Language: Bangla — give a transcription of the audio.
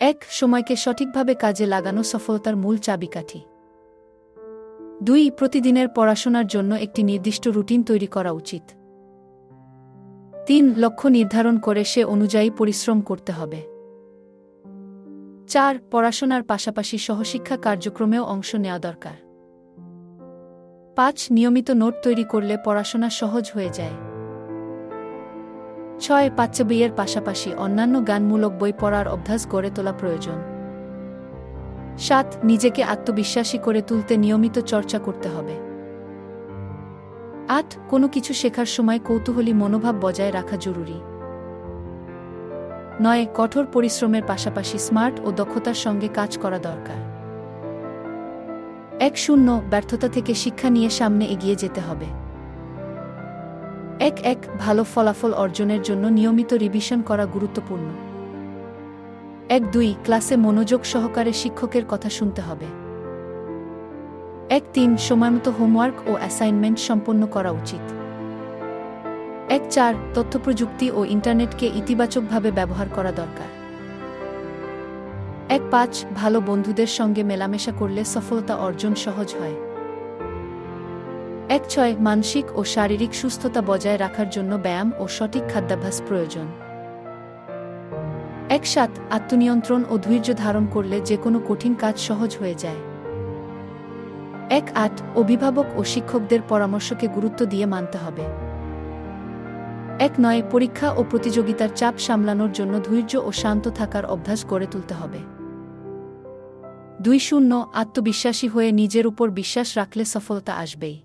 ১. সময়কে সঠিকভাবে কাজে লাগানো সফলতার মূল চাবিকাঠি। ২. প্রতিদিনের পড়াশোনার জন্য একটি নির্দিষ্ট রুটিন তৈরি করা উচিত। ৩. লক্ষ্য নির্ধারণ করে সে অনুযায়ী পরিশ্রম করতে হবে। ৪. পড়াশোনার পাশাপাশি সহশিক্ষা কার্যক্রমেও অংশ নেওয়া দরকার। ৫. নিয়মিত নোট তৈরি করলে পড়াশোনা সহজ হয়ে যায়। ৬. পাঠ্যবইয়ের পাশাপাশি অন্যান্য জ্ঞানমূলক বই পড়ার অভ্যাস গড়ে তোলা প্রয়োজন। ৭. নিজেকে আত্মবিশ্বাসী করে তুলতে নিয়মিত চর্চা করতে হবে। ৮. কোনো কিছু শেখার সময় কৌতূহলী মনোভাব বজায় রাখা জরুরি। ৯. কঠোর পরিশ্রমের পাশাপাশি স্মার্ট ও দক্ষতার সঙ্গে কাজ করা দরকার। ১. ব্যর্থতা থেকে শিক্ষা নিয়ে সামনে এগিয়ে যেতে হবে। ১. ভালো ফলাফল অর্জনের জন্য নিয়মিত রিভিশন করা গুরুত্বপূর্ণ। ১. ক্লাসে মনোযোগ সহকারে শিক্ষকের কথা শুনতে হবে। ১. সময়মতো হোমওয়ার্ক ও অ্যাসাইনমেন্ট সম্পন্ন করা উচিত। ১. তথ্যপ্রযুক্তি ও ইন্টারনেটকে ইতিবাচকভাবে ব্যবহার করা দরকার। ১. ভালো বন্ধুদের সঙ্গে মেলামেশা করলে সফলতা অর্জন সহজ হয়। ১. মানসিক ও শারীরিক সুস্থতা বজায় রাখার জন্য ব্যায়াম ও সঠিক খাদ্যাভ্যাস প্রয়োজন। ১. আত্মনিয়ন্ত্রণ ও ধৈর্য ধারণ করলে যে কোনো কঠিন কাজ সহজ হয়ে যায়। ১. অভিভাবক ও শিক্ষকদের পরামর্শকে গুরুত্ব দিয়ে মানতে হবে। ১. পরীক্ষা ও প্রতিযোগিতার চাপ সামলানোর জন্য ধৈর্য ও শান্ত থাকার অভ্যাস গড়ে তুলতে হবে। ২. আত্মবিশ্বাসী হয়ে নিজের উপর বিশ্বাস রাখলে সফলতা আসবেই।